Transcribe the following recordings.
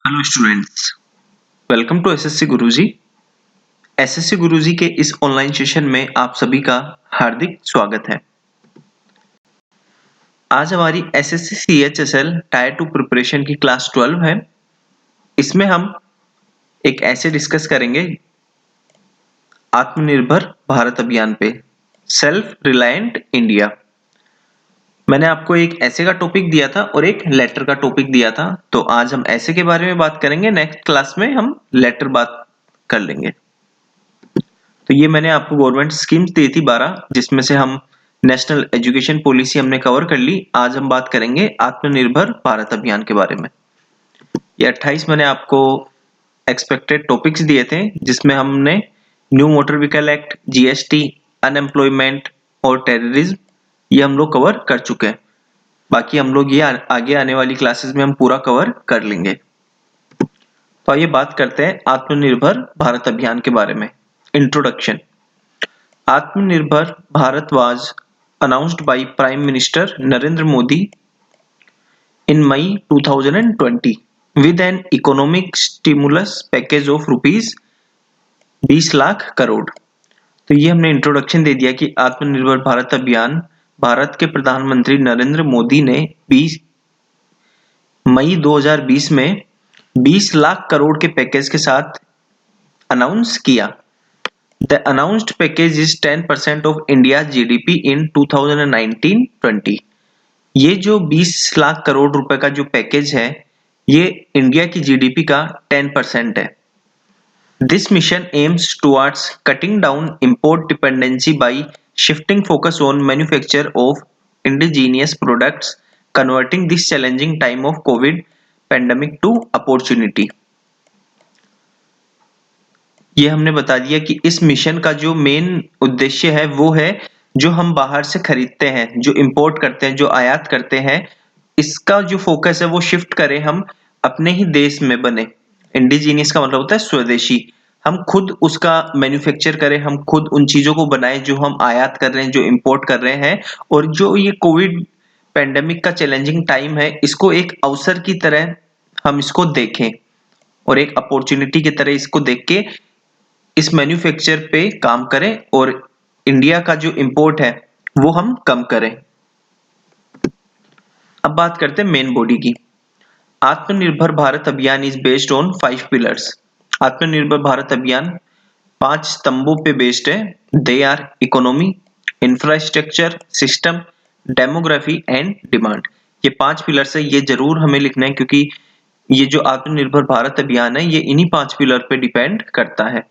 Hello students, welcome to SSC Guruji. SSC Guruji के इस online session में आप सभी का हार्दिक स्वागत है। आज हमारी एसएससी सीएचएसएल टायर 2 प्रिपरेशन की क्लास 12 है। इसमें हम एक ऐसे डिस्कस करेंगे आत्मनिर्भर भारत अभियान पे, सेल्फ रिलायंट इंडिया। मैंने आपको एक ऐसे का टॉपिक दिया था और एक लेटर का टॉपिक दिया था, तो आज हम ऐसे के बारे में बात करेंगे। नेक्स्ट क्लास में हम लेटर बात कर लेंगे। तो ये मैंने आपको गवर्नमेंट स्कीम्स दी थी 12, जिसमें से हम नेशनल एजुकेशन पॉलिसी हमने कवर कर ली। आज हम बात करेंगे आत्मनिर्भर भारत अभियान के बारे में। ये 28 मैंने आपको एक्सपेक्टेड टॉपिक्स दिए थे, जिसमें हमने new motor vehicle act, GST, unemployment और टेररिज्म ये हम लोग कवर कर चुके हैं। बाकी हम लोग ये आगे आने वाली क्लासेस में हम पूरा कवर कर लेंगे। तो आइए बात करते हैं आत्मनिर्भर भारत अभियान के बारे में। Introduction. Atmanirbhar Bharat was announced by Prime Minister Narendra Modi in May 2020 with an economic stimulus package of rupees 20 lakh crore. तो ये हमने इंट्रोडक्शन दे दिया कि आत्मनिर्भर भारत अभियान भारत के प्रधानमंत्री नरेंद्र मोदी ने 20 मई 2020 में 20 लाख करोड़ के पैकेज के साथ अनाउंस किया। The announced package is 10% of India's GDP in 2019-20। ये जो 20 लाख करोड़ रुपए का जो पैकेज है, ये इंडिया की जीडीपी का 10% है। This mission aims towards cutting down import dependency by shifting focus on manufacture of indigenous products, converting this challenging time of COVID pandemic to opportunity। ये हमने बता दिया कि इस मिशन का जो मेन उद्देश्य है वो है जो हम बाहर से खरीदते हैं, जो इंपोर्ट करते हैं, जो आयात करते हैं, इसका जो फोकस है वो शिफ्ट करें हम अपने ही देश में बने। इंडिजीनियस का मतलब होता है स्वदेशी। हम खुद उसका मैन्युफैक्चर करें, हम खुद उन चीजों को बनाएं जो हम आयात कर रहे हैं, जो इंपोर्ट कर रहे हैं। और जो ये कोविड पेंडेमिक का चैलेंजिंग टाइम है, इसको एक अवसर की तरह हम इसको देखें और एक अपॉर्चुनिटी की तरह इसको देख के इस मैन्युफैक्चर पे काम करें और इंडिया का जो इंपोर्ट है वो हम कम करें। अब बात करते हैं मेन बॉडी की। आत्मनिर्भर भारत अभियान इज बेस्ड ऑन 5 पिलर्स। आत्मनिर्भर भारत अभियान 5 स्तंभों पे बेस्ड है। They are economy, infrastructure, system, demography and demand. ये 5 पिलर्स है, ये जरूर हमें लिखना है, क्योंकि ये जो आत्मनिर्भर भारत अभियान है ये इन्हीं 5 पिलर पे डिपेंड करता है।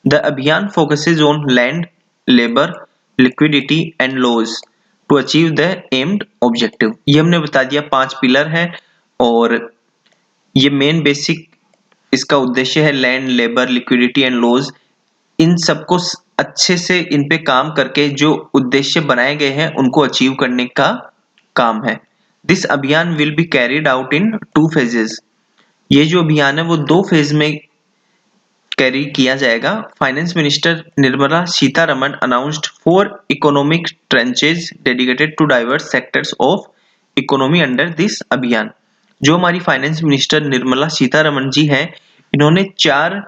The Abhiyan focuses on land, labor, liquidity and laws to achieve the aimed objective। ये हमने बता दिया 5 पिलर है और ये मेन बेसिक इसका उद्देश्य है land, labour, liquidity and laws. इन सबको अच्छे से इन पे काम करके जो उद्देश्य बनाए गए हैं उनको अचीव करने का काम है। दिस अभियान will be carried out in 2 phases। ये जो अभियान है वो 2 फेज में कैरी किया जाएगा। Finance minister Nirmala Sitharaman announced 4 economic tranches dedicated to diverse sectors of economy under this abhiyan. जो हमारी फाइनेंस मिनिस्टर निर्मला सीतारमण जी हैं, इन्होंने 4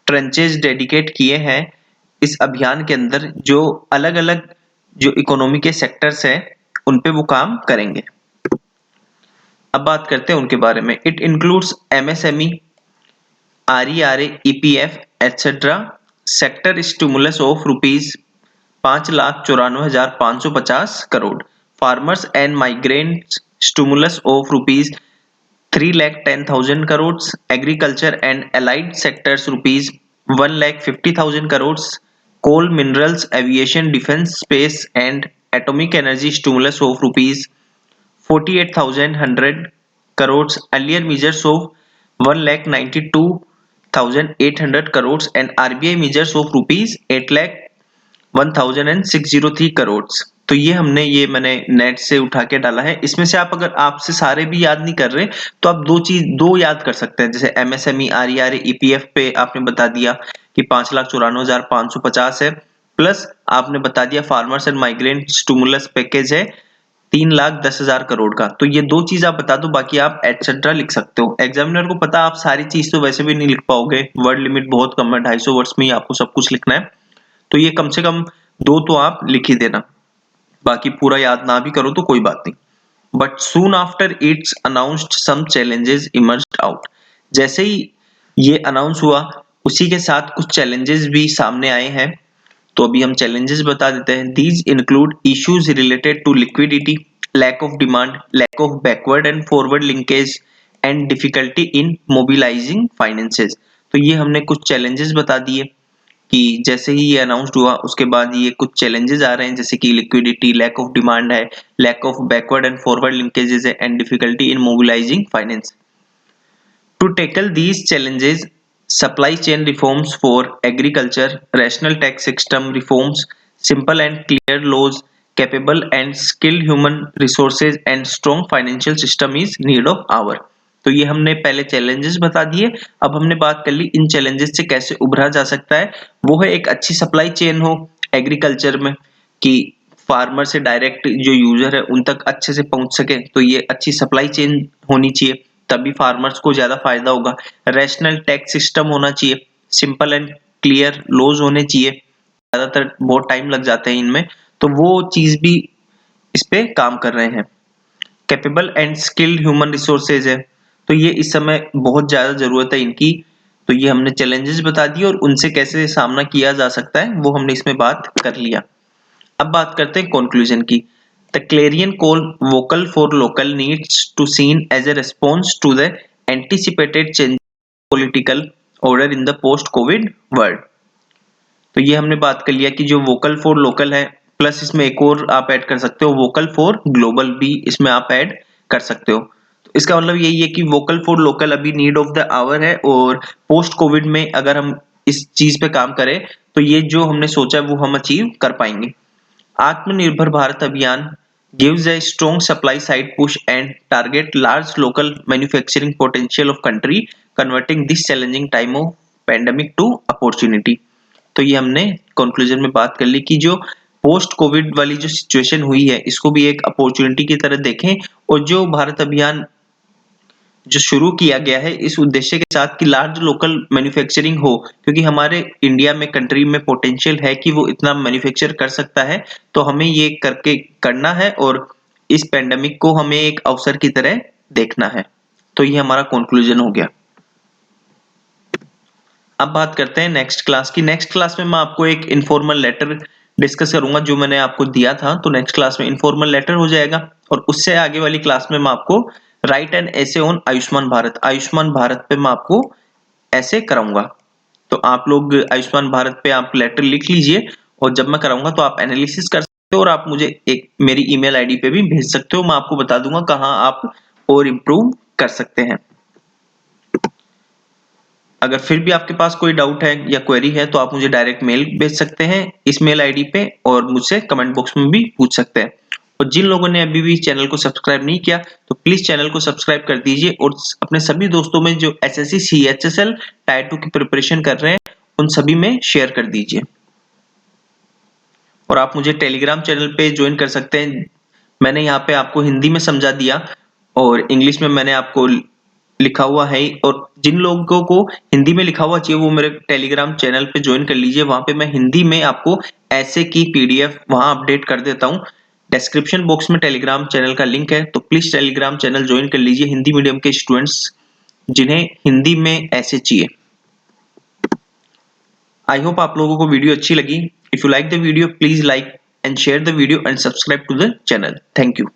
ट्रेंचेज डेडिकेट किए हैं इस अभियान के अंदर, जो अलग अलग जो इकोनॉमी के सेक्टर्स हैं उन पे वो काम करेंगे। अब बात करते हैं उनके बारे में। It includes MSME, RERA, EPF, etc. Sector stimulus of rupees 5,94,550 crore. Farmers and migrants stimulus of rupees 3,10,000 crore. Agriculture and allied sectors rupees 1,50,000 crore. Coal, minerals, aviation, defence, space and atomic energy stimulus of rupees 48,100 crores। Earlier measures of 1,92,800 crores and RBI measures of rupees 8,01,603 crores। तो ये मैंने net से उठा के डाला है। इसमें से आप अगर आपसे सारे भी याद नहीं कर रहे तो आप दो याद कर सकते हैं। जैसे एमएसएमई, RERA, EPF पे आपने बता दिया कि 5,94,550 है, प्लस आपने बता दिया farmers and migrant stimulus package है 3,10,000 करोड़ का। तो ये दो चीज आप बता दो, बाकी आप एटसेट्रा लिख सकते हो। एग्जामिनर को पता आप सारी चीज तो वैसे भी नहीं लिख पाओगे, वर्ड लिमिट बहुत कम है, 250 वर्ड्स में ही आपको सब कुछ लिखना है। तो ये कम से कम दो तो आप लिख ही देना, बाकी पूरा याद ना भी करो तो कोई बात नहीं। But soon after it's announced some challenges emerged out. जैसे ही ये अनाउंस हुआ उसी के साथ कुछ चैलेंजेस भी सामने आए हैं। तो अभी हम चैलेंजेस बता देते हैं। These include issues related to liquidity, lack of demand, lack of backward and forward linkage and difficulty in mobilising finances. तो ये हमने कुछ चैलेंजेस बता दिए कि जैसे ही ये अनाउंस्ड हुआ उसके बाद ये कुछ चैलेंजेस आ रहे हैं, जैसे कि लिक्विडिटी, लैक ऑफ डिमांड है, lack of backward and forward linkages है and difficulty in mobilising finance. To tackle these challenges, supply chain reforms for agriculture, rational tax system reforms, simple and clear laws, capable and skilled human resources and strong financial system is need of hour। तो ये हमने पहले challenges बता दिए। अब हमने बात कर ली इन चैलेंजेस से कैसे उभरा जा सकता है। वो है एक अच्छी सप्लाई चेन हो एग्रीकल्चर में, कि फार्मर से डायरेक्ट जो यूजर है उन तक अच्छे से पहुंच सके। तो ये अच्छी सप्लाई चेन होनी चाहिए, तभी फार्मर्स को ज्यादा फायदा होगा। रैशनल टैक्स सिस्टम होना चाहिए, सिंपल एंड क्लियर लॉज होने चाहिए, ज्यादातर बहुत टाइम लग जाते हैं इनमें, तो वो चीज भी इस पे काम कर रहे हैं। Capable and skilled human resources है, तो ये इस समय बहुत ज्यादा जरूरत है इनकी। तो ये हमने चैलेंजेस बता दिए और उनसे कैसे सामना किया जा सकता है वो हमने इसमें बात कर लिया। अब बात करते हैं कंक्लूजन की। The clarion call vocal for local needs to seen as a response to the anticipated change political order in the post-COVID world। तो ये हमने बात कर लिया कि जो वोकल फॉर लोकल है, प्लस इसमें एक और आप ऐड कर सकते हो वोकल फॉर ग्लोबल भी इसमें आप ऐड कर सकते हो। तो इसका मतलब यही है कि वोकल फॉर लोकल अभी नीड ऑफ द आवर है, और पोस्ट कोविड में अगर हम इस चीज पे काम करें तो ये जो हमने सोचा है वो हम अचीव कर पाएंगे। आत्मनिर्भर भारत अभियान gives a strong supply side push and target large local manufacturing potential of country, converting this challenging time of pandemic to opportunity। तो ये हमने कंक्लूजन में बात कर ली कि जो पोस्ट कोविड वाली जो सिचुएशन हुई है इसको भी एक अपॉर्चुनिटी की तरह देखें, और जो भारत अभियान जो शुरू किया गया है इस उद्देश्य के साथ कि लार्ज लोकल मैन्युफैक्चरिंग हो, क्योंकि हमारे इंडिया में कंट्री में पोटेंशियल है कि वो इतना मैन्युफैक्चर कर सकता है। तो हमें ये करके करना है और इस पेंडेमिक को हमें एक अवसर की तरह देखना है। तो ये हमारा कंक्लूजन हो गया। अब बात करते हैं नेक्स्ट क्लास की। नेक्स्ट क्लास में मैं आपको एक इनफॉर्मल लेटर डिस्कस करूंगा जो मैंने आपको दिया था। तो नेक्स्ट क्लास में इनफॉर्मल लेटर हो जाएगा, और उससे आगे वाली क्लास में मैं आपको राइट एन ऐसे ऑन आयुष्मान भारत, आयुष्मान भारत पे मैं आपको ऐसे कराऊंगा। तो आप लोग आयुष्मान भारत पे आप लेटर लिख लीजिए, और जब मैं कराऊंगा तो आप एनालिसिस कर सकते हो, और आप मुझे एक मेरी ईमेल आईडी पे भी भेज सकते हो। मैं आपको बता दूंगा कहाँ आप और इम्प्रूव कर सकते हैं। अगर फिर भी आपके पास कोई डाउट है या क्वेरी है तो आप मुझे डायरेक्ट मेल भेज सकते हैं इस मेल आईडी पे, और मुझसे कमेंट बॉक्स में भी पूछ सकते हैं। और जिन लोगों ने अभी भी चैनल को सब्सक्राइब नहीं किया तो प्लीज चैनल को सब्सक्राइब कर दीजिए, और अपने सभी दोस्तों में जो एसएससी सीएचएसएल टायर 2 की प्रिपरेशन कर रहे हैं उन सभी में शेयर कर दीजिए। और आप मुझे टेलीग्राम चैनल पे ज्वाइन कर सकते हैं। मैंने यहाँ पे आपको हिंदी में समझा दिया और इंग्लिश में मैंने आपको लिखा हुआ है, और जिन लोगों को हिंदी में लिखा हुआ चाहिए वो मेरे टेलीग्राम चैनल पे ज्वाइन कर लीजिए। वहां पे मैं हिंदी में आपको ऐसे की पीडीएफ वहां अपडेट कर देता हूँ। डिस्क्रिप्शन बॉक्स में टेलीग्राम चैनल का लिंक है, तो प्लीज टेलीग्राम चैनल ज्वाइन कर लीजिए हिंदी मीडियम के स्टूडेंट्स जिन्हें हिंदी में ऐसे चाहिए। आई होप आप लोगों को वीडियो अच्छी लगी। If you like the video please like and share the video and subscribe to the channel. Thank you.